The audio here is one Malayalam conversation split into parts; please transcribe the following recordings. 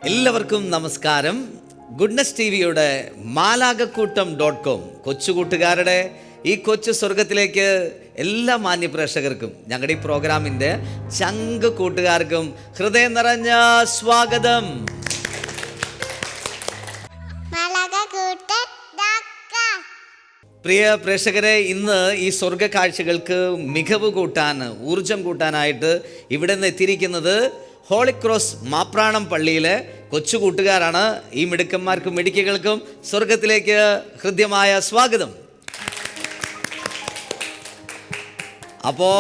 എല്ലാവർക്കും നമസ്കാരം. ഗുഡ്നസ് ടിവിയുടെ മാലാകക്കൂട്ടം.com കൊച്ചുകൂട്ടുകാരുടെ ഈ കൊച്ചു സ്വർഗത്തിലേക്ക് എല്ലാ മാന്യപ്രേക്ഷകർക്കും ഞങ്ങളുടെ ഈ പ്രോഗ്രാമിൻ്റെ ചങ്ക് കൂട്ടുകാർക്കും ഹൃദയം നിറഞ്ഞ സ്വാഗതം. പ്രിയ പ്രേക്ഷകരെ, ഇന്ന് ഈ സ്വർഗ കാഴ്ചകൾക്ക് മികവ് കൂട്ടാൻ, ഊർജം കൂട്ടാനായിട്ട് ഇവിടെ നിന്ന് എത്തിയിരിക്കുന്നത് ഹോളി ക്രോസ് മാപ്രാണം പള്ളിയിലെ കൊച്ചു കൂട്ടുകാരാണ്. ഈ മിടുക്കന്മാർക്കും മിടുക്കികൾക്കും സ്വർഗത്തിലേക്ക് ഹൃദ്യമായ സ്വാഗതം. അപ്പോൾ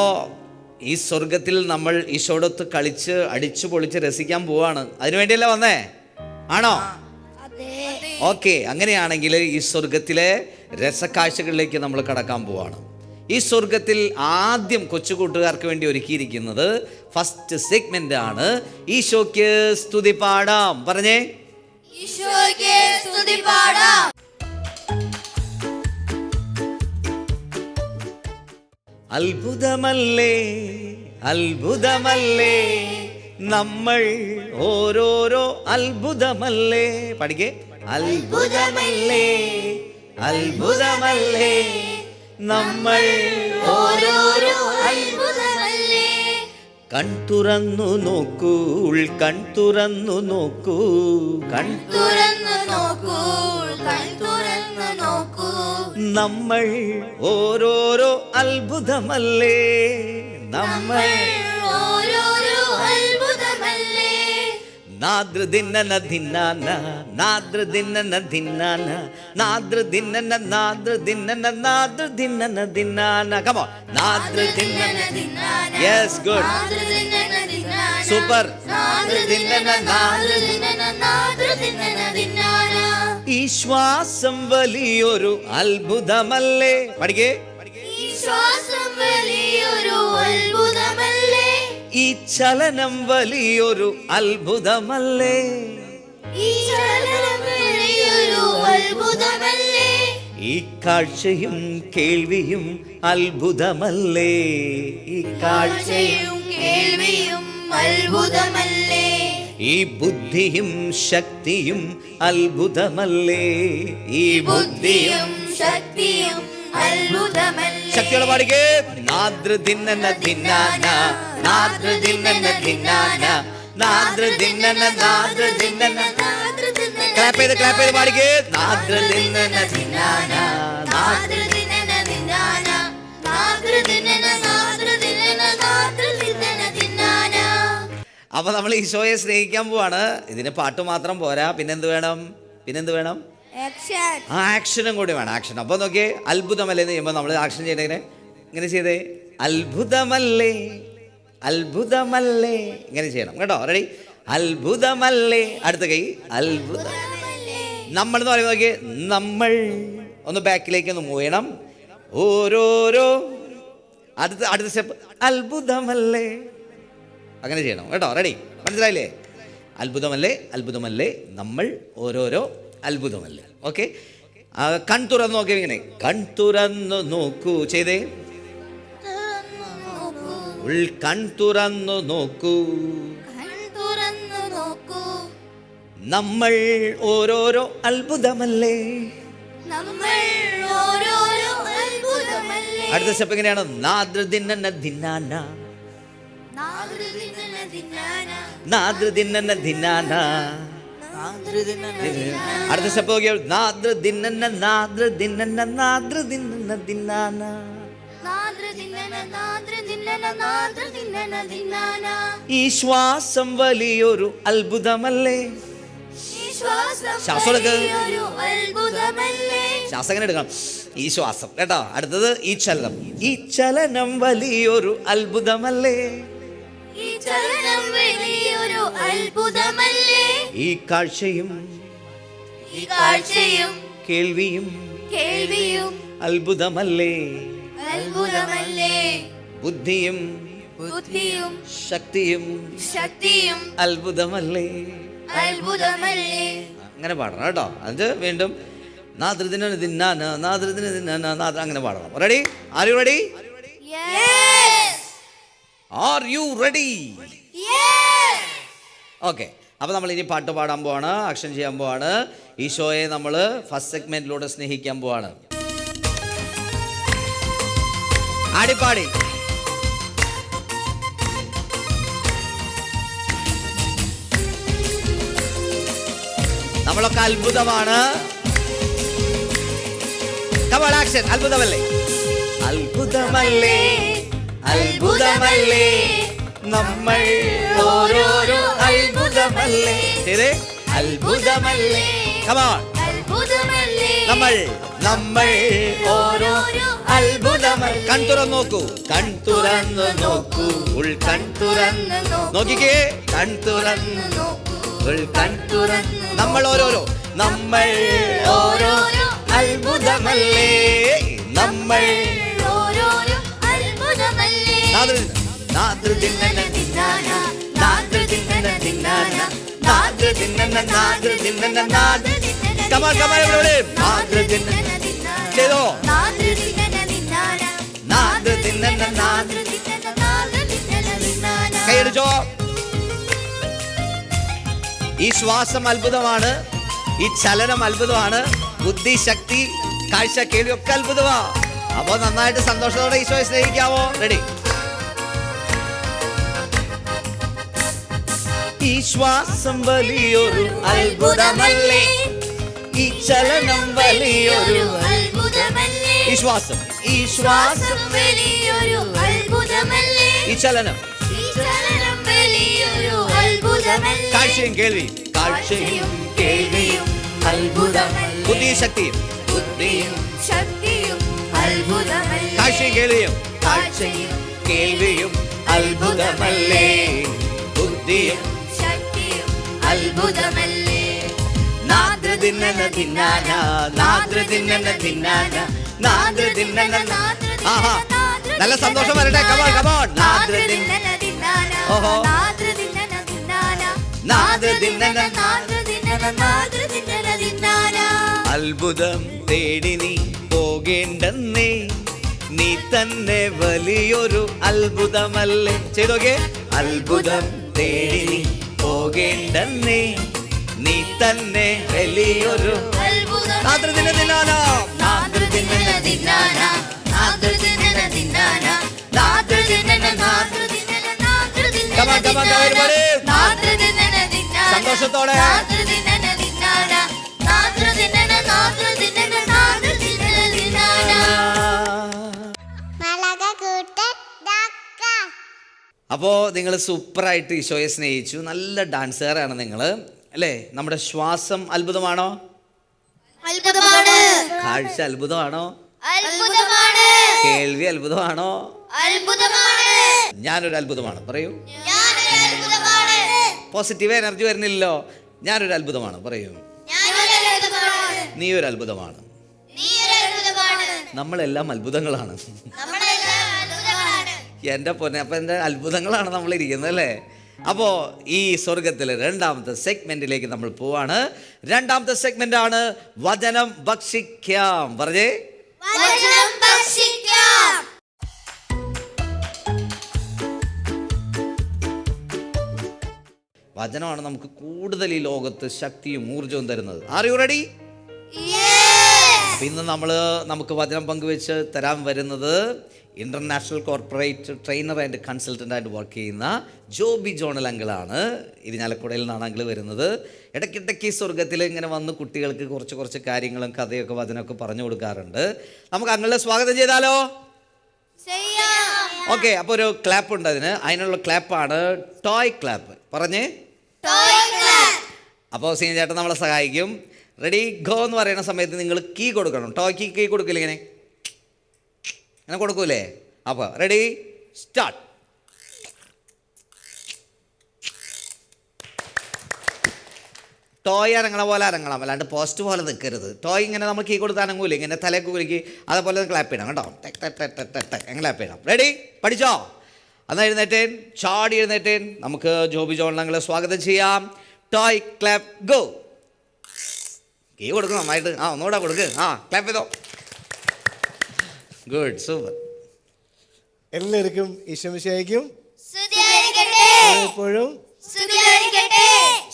ഈ സ്വർഗത്തിൽ നമ്മൾ ഈശോടൊത്ത് കളിച്ച് അടിച്ചു പൊളിച്ച് രസിക്കാൻ പോവാണ്. അതിനുവേണ്ടിയല്ല വന്നേ? ആണോ? ഓക്കെ, അങ്ങനെയാണെങ്കിൽ ഈ സ്വർഗത്തിലെ രസക്കാഴ്ചകളിലേക്ക് നമ്മൾ കടക്കാൻ പോവാണ്. ഈ സ്വർഗത്തിൽ ആദ്യം കൊച്ചു കൂട്ടുകാർക്ക് വേണ്ടി ഒരുക്കിയിരിക്കുന്നത് ഫസ്റ്റ് സെഗ്മെന്റ് ആണ്. ഈശോയ്ക്ക് സ്തുതി പാടാം. പറഞ്ഞേ, ഈശോയ്ക്ക് സ്തുതി പാടാം. അത്ഭുതമല്ലേ അത്ഭുതമല്ലേ നമ്മൾ ഓരോരോ അത്ഭുതമല്ലേ. പഠിക്കേ, അത്ഭുതമല്ലേ അത്ഭുതമല്ലേ നമ്മൾ ഓരോരോ അത്ഭുതമല്ലേ. കൺ തുറന്നു നോക്കൂ, കൺ തുറന്നു നോക്കൂ, കൺ തുറന്നു നോക്കൂ, കൺ തുറന്നു നോക്കൂ. നമ്മൾ ഓരോരോ അത്ഭുതമല്ലേ നമ്മൾ ഓരോരോ അത്ഭുതമല്ലേ. നാദ്രദിന്നന ധിന്നാന നാദ്രദിന്നന ധിന്നാന നാദ്രദിന്നന നാദ്രദിന്നന നാദ്രദിന്നന ധിന്നാന. കം ഓൺ, നാദ്രദിന്നന. Yes, good, super. നാദ്രദിന്നന നാദ്രദിന്നന നാദ്രദിന്നന ധിന്നാന. ഈ ശ്വാസം വലിയൊരു അത്ഭുതമല്ലേ. പഠിക്കേ, ഈ ശ്വാസം വലിയൊരു അത്ഭുതമല്ലേ. ഈ ചലനം വലിയൊരു അത്ഭുതമല്ലേ. ഈ ചലനം വലിയൊരു അത്ഭുതമല്ലേ. ഈ കാഴ്ചയും കേൾവിയും അത്ഭുതമല്ലേ. ഈ കാഴ്ചയും കേൾവിയും അത്ഭുതമല്ലേ. ഈ ബുദ്ധിയും ശക്തിയും അത്ഭുതമല്ലേ. ഈ ബുദ്ധിയും ശക്തിയും അത്ഭുതമല്ലേ. ശക്തിയോടെ പാടിക്കേ. നാദ്രദിന്നന ധിന്നാന നാദ്രദിന്നന ധിന്നാന നാദ്രദിന്നന നാദ്രദിന്നന. ക്ലാപ്പ് ചെയ്ത് പാടിക്കേ. നാദ്രദിന്നന ധിന്നാന നാദ്രദിന്നന ധിന്നാന നാദ്രദിന്നന നാദ്രദിന്നന നാദ്രദിന്നന ധിന്നാന. അപ്പൊ നമ്മൾ ഈശോയെ സ്നേഹിക്കാൻ പോവാണ്. ഇതിന് പാട്ട് മാത്രം പോരാ, പിന്നെന്ത് വേണം? ആക്ഷനും കൂടി വേണം. ആക്ഷൻ. അപ്പോൾ നോക്കിയേ, അത്ഭുതമല്ലേ എന്ന് ചെയ്യുമ്പോൾ നമ്മൾ ആക്ഷൻ ചെയ്യണേ ഇങ്ങനെ ചെയ്തേ. അത്ഭുതമല്ലേ അത്ഭുതമല്ലേ ഇങ്ങനെ ചെയ്യണം കേട്ടോ. റെഡി? അത്ഭുതമല്ലേ. അടുത്ത കൈ അത്ഭുതം. നമ്മൾ എന്ന് പറയുമ്പോൾ നോക്കിയേ, നമ്മൾ ഒന്ന് ബാക്കിലേക്ക് ഒന്ന് മൂവ് ചെയ്യണം. ഓരോരോ അടുത്ത സ്റ്റെപ്പ് അത്ഭുതമല്ലേ, അങ്ങനെ ചെയ്യണം കേട്ടോ. റെഡി? മനസ്സിലായില്ലേ? അത്ഭുതമല്ലേ അത്ഭുതമല്ലേ നമ്മൾ ഓരോരോ അത്ഭുതമല്ലേ. ഓക്കെ, കൺ തുറന്ന് നോക്കിയാൽ ഇങ്ങനെ കൺ തുറന്നു നോക്കൂ ചെയ്തേ. കൺ തുറന്നു നോക്കൂ, നമ്മൾ ഓരോരോ അത്ഭുതമല്ലേ. അടുത്ത സ്റ്റെപ്പ് എങ്ങനെയാണ്? നാദ്രദിന്നന ധിന്നാന നാദ്രദിന്നന ധിന്നാന. അടുത്ത സ്റ്റെപ്പ് നോക്കിയാൽ നാദ്രദിന്നന നാദ്രദിന്നന നാദ്രദിന്നന ധിന്നാന. ഈ ശ്വാസം വലിയൊരു അത്ഭുതമല്ലേ. ശ്വാസം എങ്ങനെ എടുക്കണം? ഈ ശ്വാസം കേട്ടോ. അടുത്തത് ഈ ചലനം. ഈ ചലനം വലിയൊരു അത്ഭുതമല്ലേ. ഈ കാഴ്ചയും കേൾവിയും അത്ഭുതമല്ലേ. ബുദ്ധിയും ശക്തിയും അത്ഭുതമല്ലേ. അങ്ങനെ പാടണം കേട്ടോ. അത് വീണ്ടും നാദ്രദിന ദിന്നാന നാദ്രദിന ദിന്നാന നാദ്ര അങ്ങനെ പാടണം. Ready? Are you ready? Are you ready? Yes. Okay. അപ്പോൾ നമ്മൾ ഇനി പാട്ട് പാടാൻ പോവാണ്, ആക്ഷൻ ചെയ്യാൻ പോവാണ്. ഈശോയെ നമ്മൾ ഫസ്റ്റ് സെഗ്മെന്റിലൂടെ സ്നേഹിക്കാൻ പോവാണ്. ആടിപ്പാടി നമ്മളൊക്കെ അത്ഭുതമാണ്. Come on action. അത്ഭുതമല്ലേ, അത്ഭുതമല്ലേ, അത്ഭുതമല്ലേ നമ്മൾ ഓരോരോ അത്ഭുതമല്ലേ. ശരി, അത്ഭുതമല്ലേ. കമോൺ, നമ്മൾ ഓരോരോ അത്ഭുതമല്ലേ. കൺതുറന്ന് നോക്കൂ, കൺതുറന്ന് നോക്കൂ, ഉൾ കൺതുറന്ന് നോക്കിക്കേ, കൺതുറന്ന് ഉൾ കൺതുറന്ന്. നമ്മൾ ഓരോരോ അത്ഭുതമല്ലേ, നമ്മൾ ഓരോരോ അത്ഭുതമല്ലേ. കൈയടിച്ചോ. ഈ ശ്വാസം അത്ഭുതമാണ്, ഈ ചലനം അത്ഭുതമാണ്, ബുദ്ധിശക്തി, കാഴ്ച, കേൾവി ഒക്കെ അത്ഭുതമാ. അപ്പോ നന്നായിട്ട് സന്തോഷത്തോടെ ഈശോയെ സ്നേഹിക്കാവോ? റെഡി. ഈ ശ്വാസം വലിയൊരു അത്ഭുതമല്ലേ, ഈ ചലനം വലിയൊരു അത്ഭുതമല്ലേ. ഈ ശ്വാസം വലിയൊരു അത്ഭുതമല്ലേ, ഈ ചലനം വലിയൊരു അത്ഭുതമല്ലേ. കാഴ്ചയും കേൾവിയും അത്ഭുതമല്ലേ. ബുദ്ധിശക്തിയും ശക്തിയും അത്ഭുതമല്ലേ. കാഴ്ചയും കേൾവിയും അത്ഭുതമല്ലേ. ബുദ്ധിയും ശക്തിയും അത്ഭുതമല്ലേ. ആഹാ, നല്ല സന്തോഷം വരട്ടെ. Come on come on. ഓഹോ, അത്ഭുതം തേടി നീ പോകേണ്ടെന്നേ, നീ തന്നെ വലിയൊരു അത്ഭുതമല്ലേ. ചെയ്തോക്കെ. അത്ഭുതം തേടി നീ പോകേണ്ടെന്നേ, നീ തന്നെ വലിയൊരു സന്തോഷത്തോടെ. അപ്പോൾ നിങ്ങൾ സൂപ്പറായിട്ട് ഈശോയെ സ്നേഹിച്ചു. നല്ല ഡാൻസുകാരാണ് നിങ്ങൾ അല്ലേ? നമ്മുടെ ശ്വാസം അത്ഭുതമാണോ? അത്ഭുതമാണ്. കാഴ്ച അത്ഭുതമാണോ? അത്ഭുതമാണ്. കേൾവി അത്ഭുതമാണോ? അത്ഭുതമാണ്. ഞാനൊരു അത്ഭുതമാണ്. പറയൂ. ഞാനൊരു അത്ഭുതമാണ്. പോസിറ്റീവ് എനർജി വരുന്നില്ലല്ലോ. ഞാനൊരു അത്ഭുതമാണ്. പറയൂ. ഞാനൊരു അത്ഭുതമാണ്. നീ ഒരു അത്ഭുതമാണ്. നീ ഒരു അത്ഭുതമാണ്. നമ്മളെല്ലാം അത്ഭുതങ്ങളാണ്. നമ്മളെല്ലാം അത്ഭുതങ്ങളാണ്. എൻ്റെ പൊന്നെ, അപ്പം എൻ്റെ അത്ഭുതങ്ങളാണ് നമ്മൾ ഇരിക്കുന്നത് അല്ലേ? അപ്പോൾ ഈ സ്വർഗത്തിലെ രണ്ടാമത്തെ സെഗ്മെന്റിലേക്ക് നമ്മൾ പോവാണ്. രണ്ടാമത്തെ സെഗ്മെന്റ് ആണ് വചനം ഭക്ഷിക്കാം. പറഞ്ഞേ, വചനം ഭക്ഷിക്കാം. വചനമാണ് നമുക്ക് കൂടുതൽ ഈ ലോകത്ത് ശക്തിയും ഊർജവും തരുന്നത്. Are you ready? ഇന്ന് നമുക്ക് വചനം പങ്കുവെച്ച് തരാൻ വരുന്നത് international corporate trainer and consultant ആയിട്ട് വർക്ക് ചെയ്യുന്ന ജോബി ജോണൽ അങ്കിളാണ്. ഇരിഞ്ഞാലക്കുടയിൽ നിന്നാണ് അങ്കിൾ വരുന്നത്. ഇടയ്ക്കിടയ്ക്ക് ഈ സ്വർഗത്തിൽ ഇങ്ങനെ വന്ന് കുട്ടികൾക്ക് കുറച്ച് കാര്യങ്ങളും കഥയൊക്കെ വചനമൊക്കെ പറഞ്ഞു കൊടുക്കാറുണ്ട്. നമുക്ക് അങ്കിളിനെ സ്വാഗതം ചെയ്താലോ? ഓക്കെ, അപ്പോൾ ഒരു ക്ലാപ്പ് ഉണ്ട് അതിനുള്ള ക്ലാപ്പാണ് ടോയ് ക്ലാപ്പ്. പറഞ്ഞേ, അപ്പോൾ സീൻ ചേട്ടൻ നമ്മളെ സഹായിക്കും. റെഡി ഗോ എന്ന് പറയുന്ന സമയത്ത് നിങ്ങൾ കീ കൊടുക്കണം. ടോയ്ക്ക് കീ കൊടുക്കില്ല, ഇങ്ങനെ കൊടുക്കൂലേ? അപ്പോൾ റെഡി സ്റ്റാർട്ട്. ടോയ് അരങ്ങണ പോലെ അരങ്ങണം, അല്ലാണ്ട് പോസ്റ്റ് പോലെ നിൽക്കരുത്. ടോയ് ഇങ്ങനെ നമ്മൾ കീ കൊടുത്ത് അനങ്ങൂലേ, ഇങ്ങനെ തലയൊക്കെ കുലുക്കി അതേപോലെ ക്ലാപ്പ് ചെയ്യണം കേട്ടോ. Tech tech tech tech tech tech clap ചെയ്യണം. റെഡി? പഠിച്ചോ? എന്നാൽ എഴുന്നേറ്റേൻ, ചാടി എഴുന്നേറ്റേൻ. നമുക്ക് ജോബി ജോണങ്ങളെ സ്വാഗതം ചെയ്യാം. Toy clap go. കീ കൊടുക്കണം നന്നായിട്ട്. ഒന്നുകൂടെ കൊടുക്ക്. ക്ലാപ്പ് ചെയ്തോ. Good, super. എല്ലാവർക്കും ഈശോമിശിഹായ്ക്കും എപ്പോഴും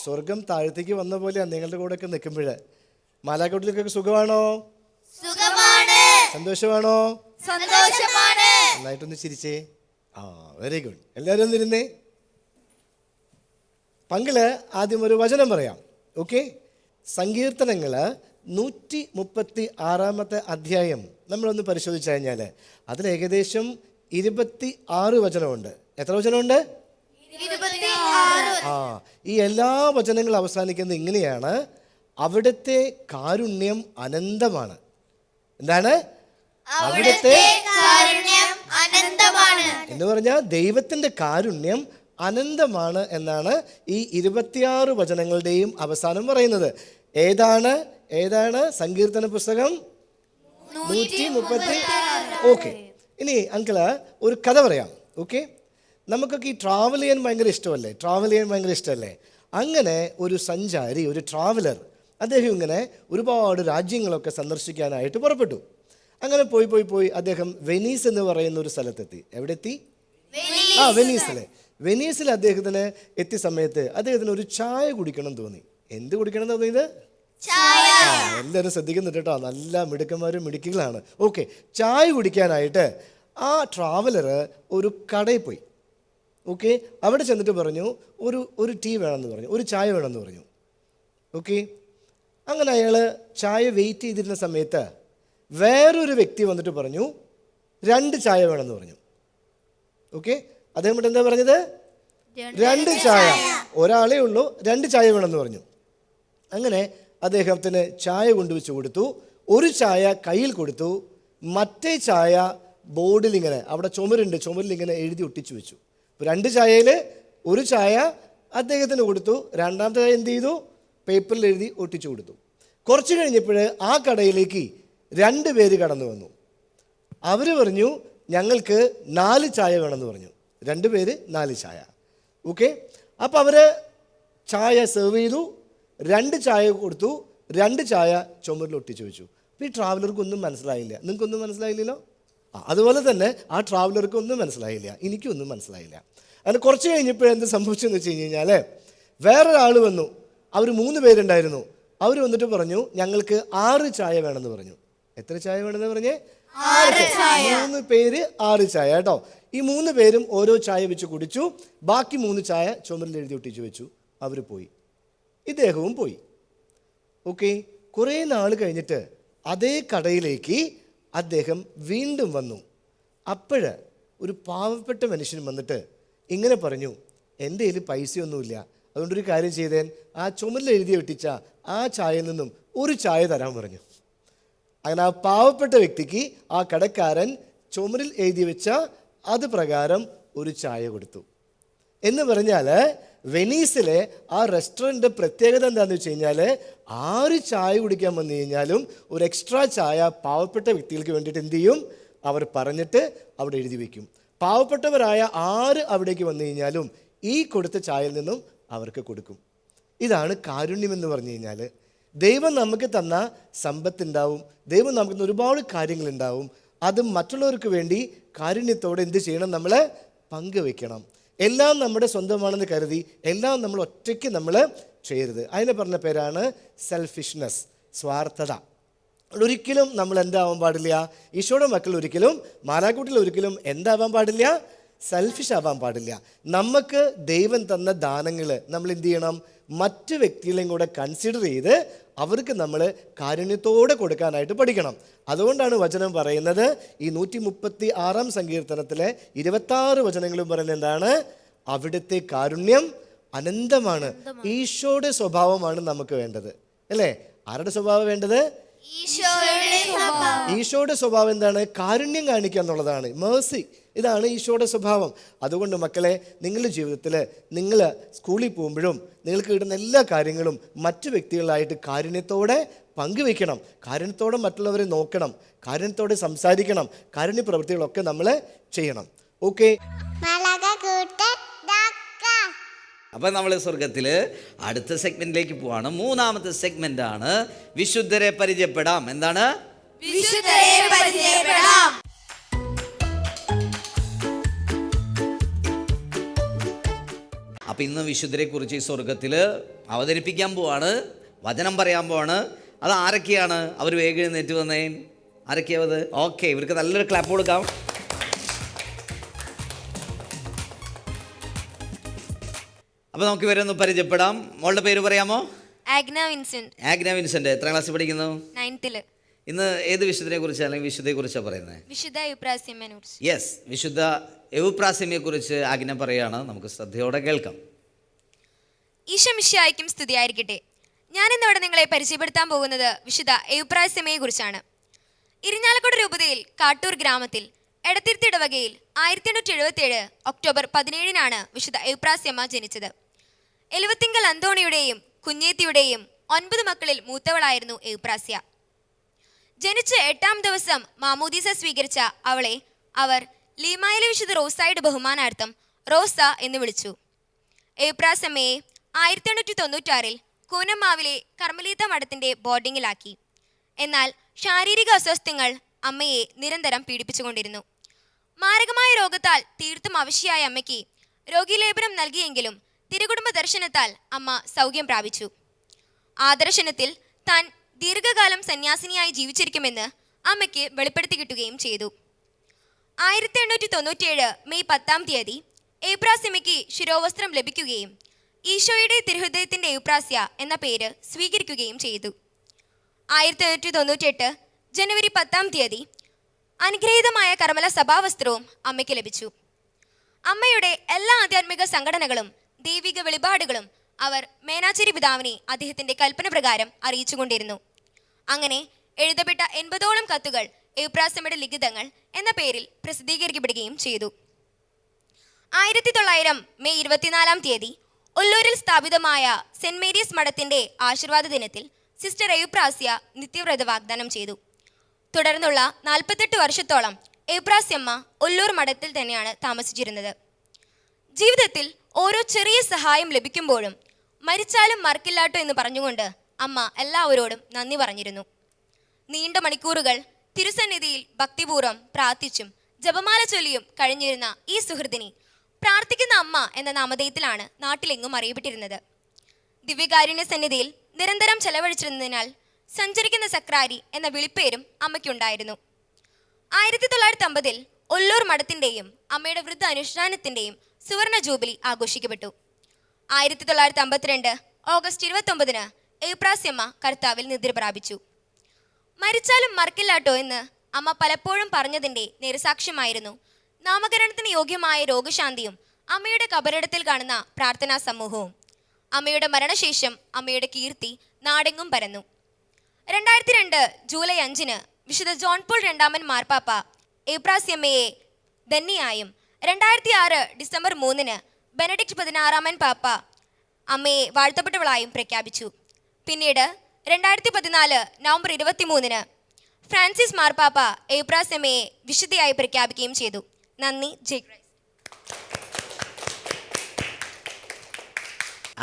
സ്വർഗം താഴത്തേക്ക് വന്ന പോലെയാണ് നിങ്ങളുടെ കൂടെയൊക്കെ നിൽക്കുമ്പോൾ. മാലാഖോട്ടിലേക്കൊക്കെ സുഖമാണോ? സുഖമാണ്. സന്തോഷമാണോ? സന്തോഷമാണ്. നന്നായിട്ടൊന്ന് ചിരിച്ചേ. Very good. എല്ലാവരും ഒന്നിരുന്നേ. പങ്കില് ആദ്യം ഒരു വചനം പറയാം. ഓക്കെ, സങ്കീർത്തനങ്ങൾ 136 അധ്യായം നമ്മളൊന്ന് പരിശോധിച്ചു കഴിഞ്ഞാൽ അതിൽ ഏകദേശം 26 വചനമുണ്ട്. എത്ര വചനമുണ്ട്? 26. ഈ എല്ലാ വചനങ്ങളും അവസാനിക്കുന്നത് ഇങ്ങനെയാണ്: അവിടുത്തെ കാരുണ്യം അനന്തമാണ്. എന്താണ്? അവിടുത്തെ കാരുണ്യം അനന്തമാണ് എന്ന് പറഞ്ഞാൽ ദൈവത്തിൻ്റെ കാരുണ്യം അനന്തമാണ് എന്നാണ് ഈ 26 വചനങ്ങളുടെയും അവസാനം പറയുന്നത്. ഏതാണ് സങ്കീർത്തന പുസ്തകം 136. ഓക്കെ, ഇനി അങ്കിള് ഒരു കഥ പറയാം. ഓക്കെ, നമുക്കൊക്കെ ഈ ട്രാവൽ ചെയ്യാൻ ഭയങ്കര ഇഷ്ടമല്ലേ? അങ്ങനെ ഒരു സഞ്ചാരി, ഒരു ട്രാവലർ, അദ്ദേഹം ഇങ്ങനെ ഒരുപാട് രാജ്യങ്ങളൊക്കെ സന്ദർശിക്കാനായിട്ട് പുറപ്പെട്ടു. അങ്ങനെ പോയി അദ്ദേഹം വെനീസ് എന്ന് പറയുന്ന ഒരു സ്ഥലത്തെത്തി. എവിടെ എത്തി? വെനീസിൽ അദ്ദേഹത്തിന് എത്തിയ സമയത്ത് അദ്ദേഹത്തിന് ഒരു ചായ കുടിക്കണം തോന്നി. എന്ത് കുടിക്കണം തോന്നിയത്? എല്ലാവരും ശ്രദ്ധിക്കുന്നുണ്ട് കേട്ടോ, നല്ല മിടുക്കന്മാരും മിടുക്കികളാണ്. ഓക്കെ, ചായ കുടിക്കാനായിട്ട് ആ ട്രാവലർ ഒരു കടയിൽ പോയി. ഓക്കെ, അവിടെ ചെന്നിട്ട് പറഞ്ഞു ഒരു ടീ വേണമെന്ന് പറഞ്ഞു, ഒരു ചായ വേണമെന്ന് പറഞ്ഞു. ഓക്കെ, അങ്ങനെ അയാൾ ചായ വെയിറ്റ് ചെയ്തിരുന്ന സമയത്ത് വേറൊരു വ്യക്തി വന്നിട്ട് പറഞ്ഞു 2 ചായ വേണമെന്ന് പറഞ്ഞു. ഓക്കെ, അദ്ദേഹം എന്താ പറഞ്ഞത്? 2 ചായ. ഒരാളേ ഉള്ളൂ, 2 ചായ വേണമെന്ന് പറഞ്ഞു. അങ്ങനെ അദ്ദേഹത്തിന് ചായ കൊണ്ടുവച്ച് കൊടുത്തു. ഒരു ചായ കയ്യിൽ കൊടുത്തു, മറ്റേ ചായ ബോർഡിൽ ഇങ്ങനെ, അവിടെ ചുമരിൽ ഇങ്ങനെ എഴുതി ഒട്ടിച്ചു വെച്ചു. 2 ചായയിൽ ഒരു ചായ അദ്ദേഹത്തിന് കൊടുത്തു, രണ്ടാമത്തെ ചായ എന്ത് ചെയ്തു? പേപ്പറിൽ എഴുതി ഒട്ടിച്ചു കൊടുത്തു. കുറച്ച് കഴിഞ്ഞപ്പോൾ ആ കടയിലേക്ക് 2 പേര് കടന്നു വന്നു. അവർ പറഞ്ഞു ഞങ്ങൾക്ക് 4 ചായ വേണമെന്ന് പറഞ്ഞു. 2 പേര് 4 ചായ. ഓക്കെ, അപ്പോൾ അവർ ചായ സെർവ് ചെയ്തു, 2 ചായ കൊടുത്തു, 2 ചായ ചുമരിൽ ഒട്ടിച്ചു വെച്ചു. അപ്പോൾ ഈ ട്രാവലർക്ക് ഒന്നും മനസ്സിലായില്ല. നിങ്ങൾക്കൊന്നും മനസ്സിലായില്ലല്ലോ? അതുപോലെ തന്നെ ആ ട്രാവലർക്ക് ഒന്നും മനസ്സിലായില്ല, എനിക്കൊന്നും മനസ്സിലായില്ല. അങ്ങനെ കുറച്ച് കഴിഞ്ഞപ്പോൾ എന്ത് സംഭവിച്ചെന്ന് വെച്ച് കഴിഞ്ഞാൽ വേറൊരാൾ വന്നു. അവർ 3 പേരുണ്ടായിരുന്നു. അവർ വന്നിട്ട് പറഞ്ഞു ഞങ്ങൾക്ക് 6 ചായ വേണമെന്ന് പറഞ്ഞു. എത്ര ചായ വേണമെന്ന് പറഞ്ഞേ? 3 പേര് 6 ചായ കേട്ടോ. ഈ 3 പേരും ഓരോ ചായ വെച്ച് കുടിച്ചു. ബാക്കി 3 ചായ ചുമരിൽ എഴുതി ഒട്ടിച്ചു വെച്ചു. അവർ പോയി, ഇദ്ദേഹവും പോയി. ഓക്കെ, കുറേ നാൾ കഴിഞ്ഞിട്ട് അതേ കടയിലേക്ക് അദ്ദേഹം വീണ്ടും വന്നു. അപ്പോഴ് ഒരു പാവപ്പെട്ട മനുഷ്യൻ വന്നിട്ട് ഇങ്ങനെ പറഞ്ഞു, എൻ്റെ കയ്യിൽ പൈസയൊന്നുമില്ല, അതുകൊണ്ടൊരു കാര്യം ചെയ്തേൻ, ആ ചുമരിൽ എഴുതി ഒട്ടിച്ച ആ ചായയിൽ നിന്നും ഒരു ചായ തരാൻ പറഞ്ഞു. അങ്ങനെ ആ പാവപ്പെട്ട വ്യക്തിക്ക് ആ കടക്കാരൻ ചുമരിൽ എഴുതി വെച്ച അത് പ്രകാരം ഒരു ചായ കൊടുത്തു. എന്ന് പറഞ്ഞാൽ വെനീസിലെ ആ റെസ്റ്റോറൻറ്റ് പ്രത്യേകത എന്താണെന്ന് വെച്ച് കഴിഞ്ഞാൽ 6 ചായ കുടിക്കാൻ വന്നു കഴിഞ്ഞാലും ഒരു എക്സ്ട്രാ ചായ പാവപ്പെട്ട വ്യക്തികൾക്ക് വേണ്ടിയിട്ട് എന്ത് ചെയ്യും? അവർ പറഞ്ഞിട്ട് അവിടെ എഴുതി വയ്ക്കും. പാവപ്പെട്ടവരായ 6 അവിടേക്ക് വന്നു കഴിഞ്ഞാലും ഈ കൊടുത്ത ചായയിൽ നിന്നും അവർക്ക് കൊടുക്കും. ഇതാണ് കാരുണ്യം എന്ന് പറഞ്ഞു കഴിഞ്ഞാൽ. ദൈവം നമുക്ക് തന്ന സമ്പത്തുണ്ടാവും, ദൈവം നമുക്ക് തന്ന ഒരുപാട് കാര്യങ്ങളുണ്ടാവും. അത് മറ്റുള്ളവർക്ക് വേണ്ടി കാരുണ്യത്തോടെ എന്ത് ചെയ്യണം? നമ്മൾ പങ്കുവെക്കണം. എല്ലാം നമ്മുടെ സ്വന്തമാണെന്ന് കരുതി എല്ലാം നമ്മൾ ഒറ്റയ്ക്ക് നമ്മൾ ചെയ്യരുത്. അതിനെ പറഞ്ഞ പേരാണ് സെൽഫിഷ്നെസ്, സ്വാർത്ഥത. ഒരിക്കലും നമ്മൾ എന്താവാൻ പാടില്ല? ഈശോയുടെ മക്കൾ ഒരിക്കലും, മാലാകൂട്ടിൽ ഒരിക്കലും എന്താവാൻ പാടില്ല? സെൽഫിഷ് ആവാൻ പാടില്ല. നമുക്ക് ദൈവം തന്ന ദാനങ്ങൾ നമ്മൾ എന്ത് ചെയ്യണം? മറ്റു വ്യക്തികളെയും കൂടെ കൺസിഡർ ചെയ്ത് അവർക്ക് നമ്മൾ കാരുണ്യത്തോടെ കൊടുക്കാനായിട്ട് പഠിക്കണം. അതുകൊണ്ടാണ് വചനം പറയുന്നത്, ഈ 136 സങ്കീർത്തനത്തിലെ 26 വചനങ്ങളും പറയുന്നത് എന്താണ്? അവിടുത്തെ കാരുണ്യം അനന്തമാണ്. ഈശോയുടെ സ്വഭാവമാണ് നമുക്ക് വേണ്ടത്, അല്ലേ? ആരുടെ സ്വഭാവം വേണ്ടത്? ഈശോയുടെ സ്വഭാവം എന്താണ്? കാരുണ്യം കാണിക്കുക എന്നുള്ളതാണ്, മേഴ്സി. ഇതാണ് ഈശോയുടെ സ്വഭാവം. അതുകൊണ്ട് മക്കളെ, നിങ്ങളുടെ ജീവിതത്തിൽ നിങ്ങൾ സ്കൂളിൽ പോകുമ്പോഴും നിങ്ങൾക്ക് കിട്ടുന്ന എല്ലാ കാര്യങ്ങളും മറ്റു വ്യക്തികളായിട്ട് കാരുണ്യത്തോടെ പങ്കുവെക്കണം. കാരുണ്യത്തോടെ മറ്റുള്ളവരെ നോക്കണം, കാരുണ്യത്തോടെ സംസാരിക്കണം. കാരുണ്യ പ്രവൃത്തികളൊക്കെ നമ്മൾ ചെയ്യണം. ഓക്കെ, അപ്പം നമ്മൾ സ്വർഗത്തിൽ അടുത്ത സെഗ്മെന്റിലേക്ക് പോവാണ്. 3-ാമത്തെ സെഗ്മെന്റ് ആണ് വിശുദ്ധരെ പരിചയപ്പെടാം. എന്താണ്? വിശുദ്ധരെ പരിചയപ്പെടാം. അപ്പം ഇന്ന് വിശുദ്ധരെ കുറിച്ച് ഈ സ്വർഗത്തിൽ അവതരിപ്പിക്കാൻ പോവാണ്, വചനം പറയാൻ പോവാണ്. അത് ആരൊക്കെയാണ്? അവർ വേഗം എഴുന്നേറ്റ് വന്നേ. ആരൊക്കെയാവത്? ഓക്കെ, ഇവർക്ക് നല്ലൊരു ക്ലാപ്പ് കൊടുക്കാം. അപ്പോൾ നമുക്ക് ഇവരൊന്ന് പരിചയപ്പെടാം. മോളുടെ പേര് പറയാമോ? ആഗ്ന വിൻസെന്റ്. ആഗ്ന വിൻസെന്റ്. എത്രാം ക്ലാസ്സിൽ പഠിക്കുന്നു? 9th. ഇന്ന് ഏത് വിശുദ്ധനെ കുറിച്ച് അല്ലെങ്കിൽ വിശുദ്ധയെ കുറിച്ചാണ് പറയുന്നത്? വിശുദ്ധ യൂപ്രാസ്യമ്മയെ കുറിച്ച്. യെസ്, വിശുദ്ധ എവുപ്രാസ്യമ്മയെ കുറിച്ച് ആഗ്ന പറയാണ്. നമുക്ക് ശ്രദ്ധയോടെ കേൾക്കാം. ഈശോ മിശിഹായ്ക്കും സ്തുതിയായിരിക്കട്ടെ. ഞാനിന്നിവിടെ നിങ്ങളെ പരിചയപ്പെടുത്താൻ പോകുന്നത് വിശുദ്ധ എവുപ്രാസ്യമ്മയെ കുറിച്ചാണ്. ഇരിഞ്ഞാലക്കുട രൂപതയിൽ കാട്ടൂർ ഗ്രാമത്തിൽ എടത്തിരുത്തി ഇടവകയിൽ 1877 ഒക്ടോബർ 17 വിശുദ്ധ എവുപ്രാസ്യമ്മ ജനിച്ചത്. എലുവത്തിങ്കൽ അന്തോണിയുടെയും കുഞ്ഞേത്തിയുടെയും 9 മക്കളിൽ മൂത്തവളായിരുന്നു എവുപ്രാസ്യ. ജനിച്ച് 8ാം ദിവസം മാമോദീസ സ്വീകരിച്ച അവളെ അവർ ലീമായിലെ വിശുദ്ധ റോസായുടെ ബഹുമാനാർത്ഥം റോസ എന്ന് വിളിച്ചു. എവുപ്രാസ്യമ്മയെ 1896 കൂനമ്മാവിലെ കർമ്മലീത്ത മഠത്തിന്റെ ബോർഡിങ്ങിലാക്കി. എന്നാൽ ശാരീരിക അസ്വസ്ഥങ്ങൾ അമ്മയെ നിരന്തരം പീഡിപ്പിച്ചുകൊണ്ടിരുന്നു. മാരകമായ രോഗത്താൽ തീർത്തും അവശയായ അമ്മയ്ക്ക് രോഗീലേപനം നൽകിയെങ്കിലും തിരുകുടുംബ ദർശനത്താൽ അമ്മ സൗഖ്യം പ്രാപിച്ചു. ആ ദർശനത്തിൽ താൻ ദീർഘകാലം സന്യാസിനിയായി ജീവിച്ചിരിക്കുമെന്ന് അമ്മയ്ക്ക് വെളിപ്പെടുത്തി കിട്ടുകയും ചെയ്തു. 1897 മെയ് 10 എവുപ്രാസ്യമ്മയ്ക്ക് ശിരോവസ്ത്രം ലഭിക്കുകയും ഈശോയുടെ തിരുഹൃദയത്തിന്റെ എവുപ്രാസ്യ എന്ന പേര് സ്വീകരിക്കുകയും ചെയ്തു. 1898 ജനുവരി 10 അനുഗ്രഹീതമായ കർമ്മല സഭാവസ്ത്രവും അമ്മയ്ക്ക് ലഭിച്ചു. അമ്മയുടെ എല്ലാ ആധ്യാത്മിക സംഘടനകളും ദൈവിക വെളിപാടുകളും അവർ മേനാച്ചേരി പിതാവിനെ അദ്ദേഹത്തിന്റെ കൽപ്പന പ്രകാരം അറിയിച്ചുകൊണ്ടിരുന്നു. അങ്ങനെ എഴുതപ്പെട്ട 80ഓളം കത്തുകൾ എവുപ്രാസ്യമ്മയുടെ ലിഖിതങ്ങൾ എന്ന പേരിൽ പ്രസിദ്ധീകരിക്കപ്പെടുകയും ചെയ്തു. 1900 മെയ് 24 ഒല്ലൂരിൽ സ്ഥാപിതമായ സെന്റ് മേരീസ് മഠത്തിന്റെ ആശീർവാദ ദിനത്തിൽ സിസ്റ്റർ എവുപ്രാസ്യ നിത്യവ്രത വാഗ്ദാനം ചെയ്തു. തുടർന്നുള്ള 48 വർഷത്തോളം എവുപ്രാസ്യമ്മ ഒല്ലൂർ മഠത്തിൽ തന്നെയാണ് താമസിച്ചിരുന്നത്. ജീവിതത്തിൽ ഓരോ ചെറിയ സഹായം ലഭിക്കുമ്പോഴും മരിച്ചാലും മറക്കില്ലാട്ടോ എന്ന് പറഞ്ഞുകൊണ്ട് അമ്മ എല്ലാവരോടും നന്ദി പറഞ്ഞിരുന്നു. നീണ്ട മണിക്കൂറുകൾ തിരുസന്നിധിയിൽ ഭക്തിപൂർവ്വം പ്രാർത്ഥിച്ചും ജപമാല ചൊല്ലിയും കഴിഞ്ഞിരുന്ന ഈ സുഹൃത്തിനി പ്രാർത്ഥിക്കുന്ന അമ്മ എന്ന നാമധേയത്തിലാണ് നാട്ടിലെങ്ങും അറിയപ്പെട്ടിരുന്നത്. ദിവ്യകാരുണ്യ സന്നിധിയിൽ നിരന്തരം ചെലവഴിച്ചിരുന്നതിനാൽ സഞ്ചരിക്കുന്ന സക്രാരി എന്ന വിളിപ്പേരും അമ്മയ്ക്കുണ്ടായിരുന്നു. 1950 ഒല്ലൂർ മഠത്തിൻ്റെയും അമ്മയുടെ വൃദ്ധ അനുഷ്ഠാനത്തിൻ്റെയും സുവർണ ജൂബിലി ആഘോഷിക്കപ്പെട്ടു. 1952 ഓഗസ്റ്റ് 29 എവുപ്രാസ്യമ്മ കർത്താവിൽ നിദ്ര പ്രാപിച്ചു. മരിച്ചാലും മറക്കില്ലാട്ടോ എന്ന് അമ്മ പലപ്പോഴും പറഞ്ഞതിൻ്റെ നേരസാക്ഷ്യമായിരുന്നു നാമകരണത്തിന് യോഗ്യമായ രോഗശാന്തിയും അമ്മയുടെ കബറിടത്തിൽ കാണുന്ന പ്രാർത്ഥനാ സമൂഹവും. അമ്മയുടെ മരണശേഷം അമ്മയുടെ കീർത്തി നാടെങ്ങും പരന്നു. 2002 ജൂലൈ 5 വിശുദ്ധ ജോൺ പോൾ 2 മാർപ്പാപ്പ എവുപ്രാസ്യമ്മയെ ധന്യയായും 2006 ഡിസംബർ 3 ബെനഡിക്ട് 16 പാപ്പ അമ്മയെ വാഴ്ത്തപ്പെട്ടവളായും പ്രഖ്യാപിച്ചു. പിന്നീട് 2014 നവംബർ 23 ഫ്രാൻസിസ് മാർപ്പാപ്പ എവുപ്രാസ്യമ്മയെ വിശുദ്ധയായി പ്രഖ്യാപിക്കുകയും ചെയ്തു. നന്ദി. ജയ് ക്രൈസ്റ്റ്.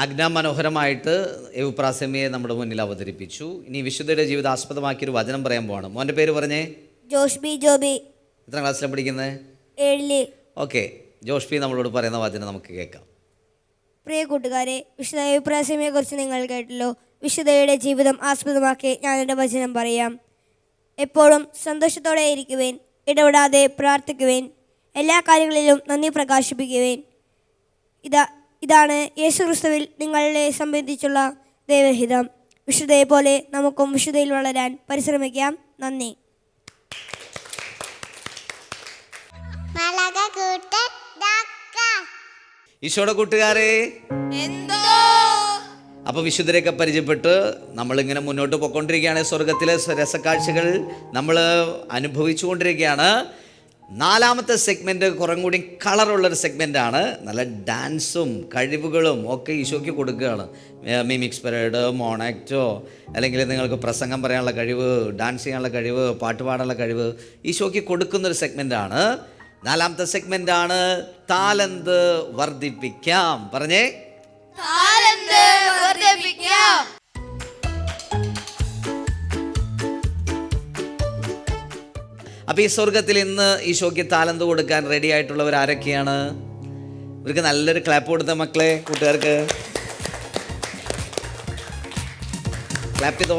ആഗ്ന മനോഹരമായിട്ട് എവുപ്രാസ്യമ്മയെ നമ്മുടെ മുന്നിൽ അവതരിപ്പിച്ചു. ഇനി വിശുദ്ധയുടെ ജീവിതം ആസ്പദമാക്കിയൊരു വചനം പറയാൻ പോവാണ്. മോൻ്റെ പേര് പറഞ്ഞേ. ജോഷ്ബി ജോബി. എത്രാം ക്ലാസ്സിലാണ് പഠിക്കുന്നത്? 7. ഓക്കെ, ജോഷ്ബി നമ്മളോട് പറയുന്ന വചനം നമുക്ക് കേൾക്കാം. പ്രിയ കൂട്ടുകാരെ, വിശുദ്ധ എവുപ്രാസ്യമ്മയെ കുറിച്ച് നിങ്ങൾ കേട്ടല്ലോ. വിശുദ്ധയുടെ ജീവിതം ആസ്പദമാക്കി ഞാനെൻ്റെ വചനം പറയാം. എപ്പോഴും സന്തോഷത്തോടെ ഇരിക്കുവേൻ, ഇടപെടാതെ പ്രാർത്ഥിക്കുവേൻ, എല്ലാ കാര്യങ്ങളിലും നന്ദി പ്രകാശിപ്പിക്കുവേൻ. ഇതാണ് യേശുക്രിസ്തുവിൽ നിങ്ങളെ സംബന്ധിച്ചുള്ള ദൈവഹിതം. വിശുദ്ധയെ പോലെ നമുക്കും വിശുദ്ധയിൽ വളരാൻ പരിശ്രമിക്കാം. നന്ദി. ഈശോയുടെ കൂട്ടുകാരെ, എന്തോ അപ്പോൾ വിശുദ്ധരെയൊക്കെ പരിചയപ്പെട്ട് നമ്മളിങ്ങനെ മുന്നോട്ട് പോയിക്കൊണ്ടിരിക്കുകയാണ്. സ്വർഗത്തിലെ രസക്കാഴ്ചകൾ നമ്മൾ അനുഭവിച്ചുകൊണ്ടിരിക്കുകയാണ്. 4ാമത്തെ സെഗ്മെൻറ്റ് കുറേ കൂടി കളറുള്ളൊരു സെഗ്മെൻറ്റാണ്. നല്ല ഡാൻസും കഴിവുകളും ഒക്കെ ഈശോയ്ക്ക് കൊടുക്കുകയാണ്. മിമിക്സ് പരേഡ്, മോണാക്റ്റോ, അല്ലെങ്കിൽ നിങ്ങൾക്ക് പ്രസംഗം പറയാനുള്ള കഴിവ്, ഡാൻസ് ചെയ്യാനുള്ള കഴിവ്, പാട്ട് പാടാനുള്ള കഴിവ് ഈശോയ്ക്ക് കൊടുക്കുന്നൊരു സെഗ്മെൻറ്റാണ്. 4ാമത്തെ സെഗ്മെൻറ്റാണ് താലന്ത് വർദ്ധിപ്പിക്കാം. പറഞ്ഞേ, താലന്ത് വർദ്ധിപ്പിക്കാം. അപ്പോൾ ഈ സ്വർഗത്തിൽ ഇന്ന് ഈശോയ്ക്ക് താലന്ത് കൊടുക്കാൻ റെഡി ആയിട്ടുള്ളവർ ആരൊക്കെയാണ്? ഇവർക്ക് നല്ലൊരു ക്ലാപ്പ് കൊടുത്ത മക്കളെ, കൂട്ടുകാർക്ക് ക്ലാപ്പ് ചെയ്തോ.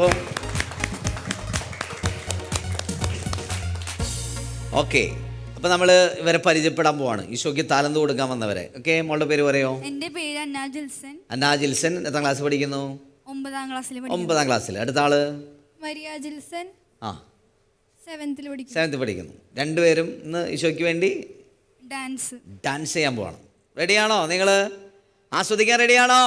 ഓക്കെ, അപ്പം നമ്മൾ ഇവരെ പരിചയപ്പെടാൻ പോവാണ്. ഈശോയ്ക്ക് താലന്ത് കൊടുക്കാൻ വന്നവരെ. ഓക്കെ, മോളുടെ പേര് പറയോ? എൻ്റെ പേര് അന്ന ജിൽസൺ. അന്നാ ജിൽസൺ എത്രാം ക്ലാസ് പഠിക്കുന്നു? 9ാം ക്ലാസ്സിൽ 9ാം ക്ലാസ്സിൽ. അടുത്ത ആള് മരിയ ജിൽസൺ ആ 7th പഠിക്കുന്നു. 7th പഠിക്കുന്നു. രണ്ടുപേരും ഇന്ന് ഈശോയ്ക്ക് വേണ്ടി ഡാൻസ് ചെയ്യാൻ പോവാണ്. റെഡിയാണോ? നിങ്ങൾ ആസ്വദിക്കാൻ റെഡിയാണോ?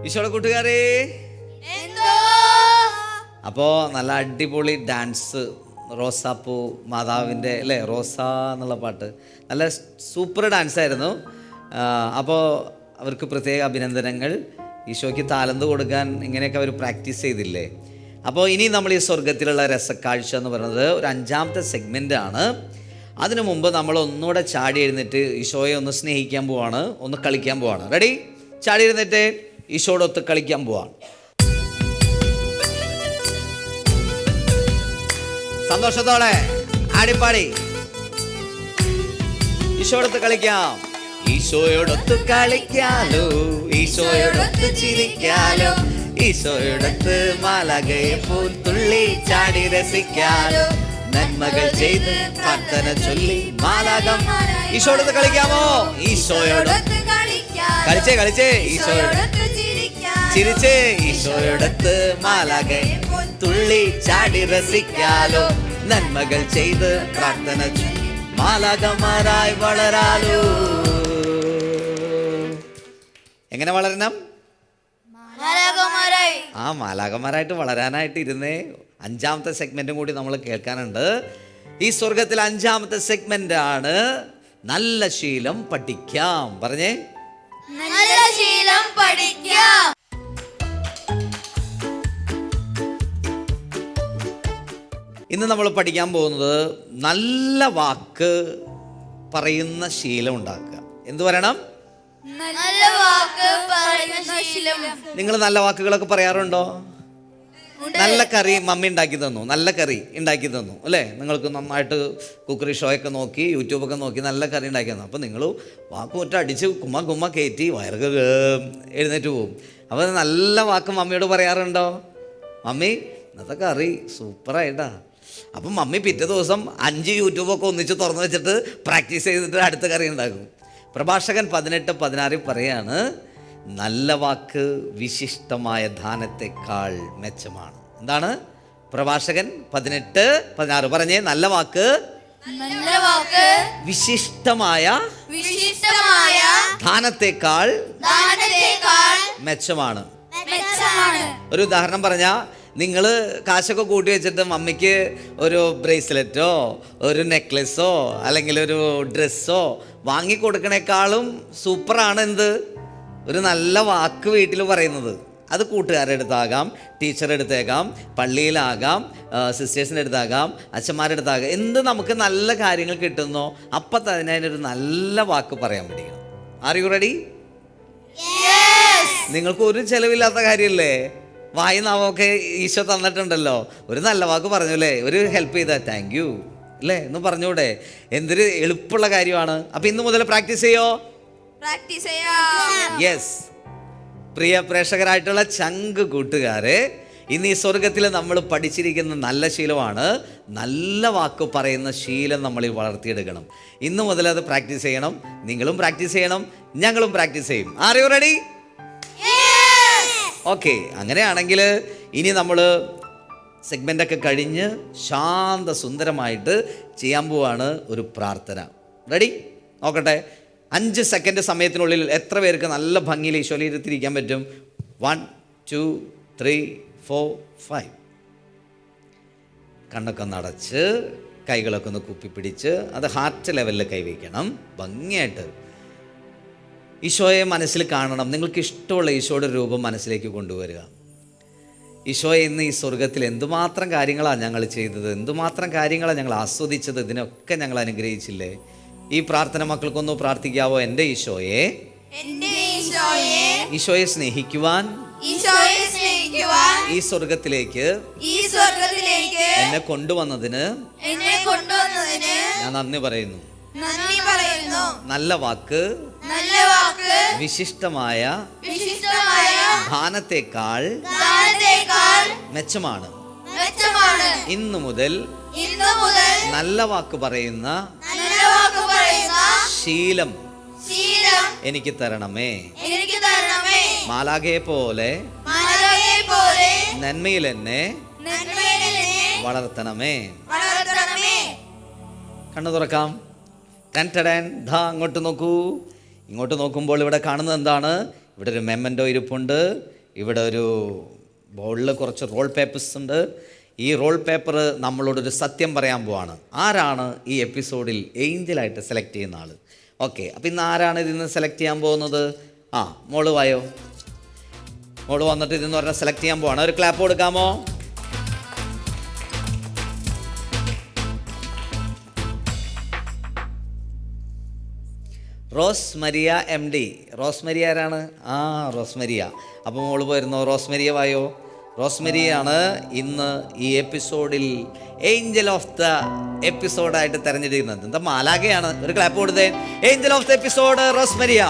ഈശോയുടെ കൂട്ടുകാരെ, അപ്പോൾ നല്ല അടിപൊളി ഡാൻസ്, റോസാപ്പൂ മാതാവിൻ്റെ അല്ലേ, റോസ എന്നുള്ള പാട്ട് നല്ല സൂപ്പർ ഡാൻസ് ആയിരുന്നു. അപ്പോൾ അവർക്ക് പ്രത്യേക അഭിനന്ദനങ്ങൾ. ഈശോയ്ക്ക് താലന്ത് കൊടുക്കാൻ ഇങ്ങനെയൊക്കെ അവർ പ്രാക്ടീസ് ചെയ്തില്ലേ. അപ്പോൾ ഇനി നമ്മൾ ഈ സ്വർഗത്തിലുള്ള രസക്കാഴ്ച എന്ന് പറയുന്നത് ഒരു 5ാമത്തെ സെഗ്മെൻ്റ് ആണ്. അതിനു മുമ്പ് നമ്മൾ ഒന്നുകൂടെ ചാടി എഴുന്നേറ്റ് ഈശോയെ ഒന്ന് സ്നേഹിക്കാൻ പോവാണ്, ഒന്ന് കളിക്കാൻ പോവാണ്. റെഡി? ചാടി എഴുന്നേറ്റ് ഈശോടൊത്ത് കളിക്കാൻ പോവാണ്. സന്തോഷത്തോടെ ആടിപ്പാടി ഈശോടൊത്ത് കളിക്കാം. ഈശോയോടൊത്ത് കളിക്കാലോ, ഈശോയോടൊത്ത് ചിരിക്കാലോ, ഈശോയോടൊത്ത് മാലാഖയെ പോൽ തുള്ളി ചാടി രസിക്കാലോ, നന്മകൾ ചെയ്ത് പ്രാർത്ഥന ചൊല്ലി മാലാഖം. ഈശോയോടൊത്ത് കളിക്കാമോ? ഈശോയോടൊത്ത് കളിച്ചേ കളിച്ചേ, ഈശോയോടൊത്ത് ചിരിച്ചേ, ഈശോയോടൊത്ത് മാലാഖയെ പോൽ തുള്ളി ചാടി രസിക്കാലോ, നന്മകൾ ചെയ്ത് പ്രാർത്ഥന ചൊല്ലി മാലാഖമാരായി വളരാലോ. എങ്ങനെ വളരണം? ആ മാലാഖമാരായിട്ട് വളരാനായിട്ട് ഇരുന്നേ. 5ാമത്തെ സെഗ്മെന്റും കൂടി നമ്മൾ കേൾക്കാനുണ്ട്. ഈ സ്വർഗത്തിൽ 5ാമത്തെ സെഗ്മെന്റ് ആണ് നല്ല ശീലം പഠിക്കാം. പറഞ്ഞേ, നല്ല ശീലം പഠിക്കാം. ഇന്ന് നമ്മൾ പഠിക്കാൻ പോകുന്നത് നല്ല വാക്ക് പറയുന്ന ശീലം ഉണ്ടാക്കുക. എന്ത് പറയണം? നല്ല വാക്ക് പറയുന്ന ശീലം. നിങ്ങൾ നല്ല വാക്കുകളൊക്കെ പറയാറുണ്ടോ? നല്ല കറി മമ്മി ഉണ്ടാക്കി തന്നു, നല്ല കറി ഉണ്ടാക്കി തന്നു അല്ലേ? നിങ്ങൾക്ക് നന്നായിട്ട് കുക്കറി ഷോയൊക്കെ നോക്കി യൂട്യൂബൊക്കെ നോക്കി നല്ല കറി ഉണ്ടാക്കി തന്നു. അപ്പോൾ നിങ്ങൾ വാക്ക് ഒറ്റ അടിച്ച് കുമ്മ കയറ്റി വയറൊക്കെ എഴുന്നേറ്റ് പോവും. അപ്പോൾ നല്ല വാക്ക് മമ്മിയോട് പറയാറുണ്ടോ? മമ്മി ഇന്നത്തെ കറി സൂപ്പറായിട്ടാ. അപ്പം മമ്മി പിറ്റേ ദിവസം 5 യൂട്യൂബൊക്കെ ഒന്നിച്ച് തുറന്നു വെച്ചിട്ട് പ്രാക്ടീസ് ചെയ്തിട്ട് അടുത്ത കറി ഉണ്ടാക്കും. പ്രഭാഷകൻ 18:16 പറയാണ്, നല്ല വാക്ക് വിശിഷ്ടമായ ദാനത്തെക്കാൾ മെച്ചമാണ്. എന്താണ്? പ്രഭാഷകൻ 18:16 പറഞ്ഞേ, നല്ല വാക്ക് വിശിഷ്ടമായ ദാനത്തെക്കാൾ മെച്ചമാണ്. ഒരു ഉദാഹരണം പറഞ്ഞാൽ, നിങ്ങൾ കാശൊക്കെ കൂട്ടി വെച്ചിട്ട് മമ്മിക്ക് ഒരു ബ്രേസ്ലെറ്റോ ഒരു നെക്ലസോ അല്ലെങ്കിൽ ഒരു ഡ്രസ്സോ വാങ്ങിക്കൊടുക്കണേക്കാളും സൂപ്പറാണ് എന്ത്? ഒരു നല്ല വാക്ക് വീട്ടിൽ പറയുന്നത്. അത് കൂട്ടുകാരുടെ അടുത്താകാം, ടീച്ചറുടെ അടുത്തേക്കാം, പള്ളിയിലാകാം, സിസ്റ്റേഴ്സിൻ്റെ അടുത്താകാം, അച്ഛന്മാരുടെ അടുത്താകാം. എന്ത് നമുക്ക് നല്ല കാര്യങ്ങൾ കിട്ടുന്നോ അപ്പം തന്നെ അതിനൊരു നല്ല വാക്ക് പറയാൻ പഠിക്കണം. Are you ready? നിങ്ങൾക്ക് ഒരു ചിലവില്ലാത്ത കാര്യമല്ലേ? വായി നാവൊക്കെ ഈശോ തന്നിട്ടുണ്ടല്ലോ. ഒരു നല്ല വാക്ക് പറഞ്ഞു അല്ലേ? ഒരു ഹെൽപ്പ് ചെയ്താൽ താങ്ക് യു അല്ലേ എന്ന് പറഞ്ഞൂടെ? എന്തൊരു എളുപ്പമുള്ള കാര്യമാണ്. അപ്പം ഇന്ന് മുതൽ പ്രാക്ടീസ് ചെയ്യോ? യെസ്. പ്രിയ പ്രേക്ഷകരായിട്ടുള്ള ചങ്ക് കൂട്ടുകാരെ, ഇന്ന് ഈ സ്വർഗത്തിൽ നമ്മൾ പഠിച്ചിരിക്കുന്ന നല്ല ശീലമാണ് നല്ല വാക്ക് പറയുന്ന ശീലം നമ്മൾ വളർത്തിയെടുക്കണം. ഇന്ന് മുതൽ അത് പ്രാക്ടീസ് ചെയ്യണം. നിങ്ങളും പ്രാക്ടീസ് ചെയ്യണം, ഞങ്ങളും പ്രാക്ടീസ് ചെയ്യും. Are you ready? ഓക്കെ. അങ്ങനെയാണെങ്കിൽ ഇനി നമ്മൾ സെഗ്മെൻ്റൊക്കെ കഴിഞ്ഞ് ശാന്തസുന്ദരമായിട്ട് ചെയ്യാൻ പോവാണ് ഒരു പ്രാർത്ഥന. റെഡി? നോക്കട്ടെ, 5 സെക്കൻഡ് സമയത്തിനുള്ളിൽ എത്ര പേർക്ക് നല്ല ഭംഗിയിൽ ഈശോയിലിരുത്തിരിക്കാൻ പറ്റും? 1 2 3 4 5. കണ്ണൊക്കെ നടച്ച് കൈകളൊക്കെ ഒന്ന് കുപ്പിപ്പിടിച്ച് അത് ഹാർട്ട് ലെവലിൽ കൈവയ്ക്കണം. ഭംഗിയായിട്ട് ഈശോയെ മനസ്സിൽ കാണണം. നിങ്ങൾക്ക് ഇഷ്ടമുള്ള ഈശോയുടെ രൂപം മനസ്സിലേക്ക് കൊണ്ടുവരിക. ഈശോയെ, ഇന്ന് ഈ സ്വർഗത്തിൽ എന്തുമാത്രം കാര്യങ്ങളാണ് ഞങ്ങൾ ചെയ്തത്, എന്തുമാത്രം കാര്യങ്ങളാണ് ഞങ്ങൾ ആസ്വദിച്ചത്, ഇതിനൊക്കെ ഞങ്ങൾ അനുഗ്രഹിച്ചില്ലേ? ഈ പ്രാർത്ഥന മക്കൾക്കൊന്ന് പ്രാർത്ഥിക്കാവോ? എൻ്റെ ഈശോയെ, ഈശോയെ സ്നേഹിക്കുവാൻ ഈ സ്വർഗത്തിലേക്ക് എന്നെ കൊണ്ടുവന്നതിന് ഞാൻ നന്ദി പറയുന്നു. നല്ല വാക്ക് വിശിഷ്ടമായ ദാനത്തെക്കാൾ മെച്ചമാണ്. ഇന്നു മുതൽ നല്ല വാക്ക് പറയുന്ന ശീലം എനിക്ക് തരണമേ. മാലാഖയെ പോലെ നന്മയിൽ എന്നെ വളർത്തണമേ. കണ്ണു തുറക്കാം. അങ്ങോട്ട് നോക്കൂ. ഇങ്ങോട്ട് നോക്കുമ്പോൾ ഇവിടെ കാണുന്നത് എന്താണ്? ഇവിടെ ഒരു മെമ്മൻറ്റോ ഇരിപ്പുണ്ട്. ഇവിടെ ഒരു ബോളിൽ കുറച്ച് റോൾ പേപ്പേഴ്സ് ഉണ്ട്. ഈ റോൾ പേപ്പർ നമ്മളോടൊരു സത്യം പറയാൻ പോവാണ്. ആരാണ് ഈ എപ്പിസോഡിൽ ഏഞ്ചലായിട്ട് സെലക്ട് ചെയ്യുന്ന ആൾ? ഓക്കെ, അപ്പോൾ ഇന്ന് ആരാണ് ഇതിന്ന് സെലക്ട് ചെയ്യാൻ പോകുന്നത്? മോള് വായോ. മോള് വന്നിട്ട് ഇതെന്ന് പറഞ്ഞാൽ സെലക്ട് ചെയ്യാൻ പോവാണ്. ഒരു ക്ലാപ്പ് കൊടുക്കാമോ? റോസ്മരിയ MD. റോസ്മരിയ ആരാണ്? റോസ്മരിയ. അപ്പോൾ മോള് പോയിരുന്നോ? റോസ്മരിയ വായോ. റോസ്മരിയാണ് ഇന്ന് ഈ എപ്പിസോഡിൽ ഏഞ്ചൽ ഓഫ് ദ എപ്പിസോഡായിട്ട് തിരഞ്ഞെടുക്കുന്നത്. എന്താ മാലാഖയാണ്. ഒരു ക്ലാപ്പ് കൊടുത്തേ. Angel of the episode Rosmariya.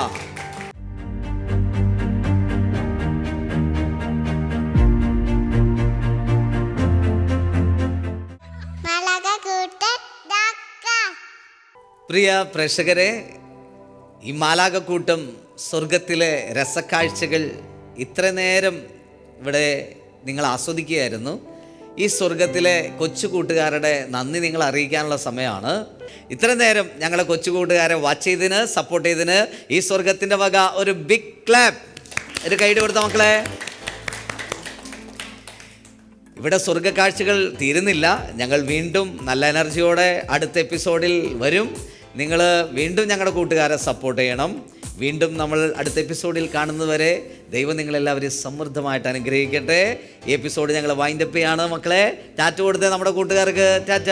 പ്രിയ പ്രേക്ഷകരെ, ഈ മാലാഖക്കൂട്ടം സ്വർഗത്തിലെ രസക്കാഴ്ചകൾ ഇത്ര നേരം ഇവിടെ നിങ്ങൾ ആസ്വദിക്കുകയായിരുന്നു. ഈ സ്വർഗത്തിലെ കൊച്ചു കൂട്ടുകാരുടെ നന്ദി നിങ്ങൾ അറിയിക്കാനുള്ള സമയമാണ്. ഇത്ര നേരം ഞങ്ങളെ കൊച്ചു കൂട്ടുകാരെ വാച്ച് ചെയ്തതിന്, സപ്പോർട്ട് ചെയ്തതിന് ഈ സ്വർഗത്തിൻ്റെ വക ഒരു ബിഗ് ക്ലാപ്പ്. ഒരു കൈയ്യടി കൊടുത്ത മക്കളെ. ഇവിടെ സ്വർഗക്കാഴ്ചകൾ തീരുന്നില്ല. ഞങ്ങൾ വീണ്ടും നല്ല എനർജിയോടെ അടുത്ത എപ്പിസോഡിൽ വരും. നിങ്ങൾ വീണ്ടും ഞങ്ങളുടെ കൂട്ടുകാരെ സപ്പോർട്ട് ചെയ്യണം. വീണ്ടും നമ്മൾ അടുത്ത എപ്പിസോഡിൽ കാണുന്നതുവരെ ദൈവം നിങ്ങളെല്ലാവരെയും സമൃദ്ധമായിട്ട് അനുഗ്രഹിക്കട്ടെ. ഈ എപ്പിസോഡ് ഞങ്ങൾ വൈൻഡപ്പ് ചെയ്യാണ് മക്കളെ. ടാറ്റ കൊടുത്തേ നമ്മുടെ കൂട്ടുകാർക്ക്. ടാറ്റ.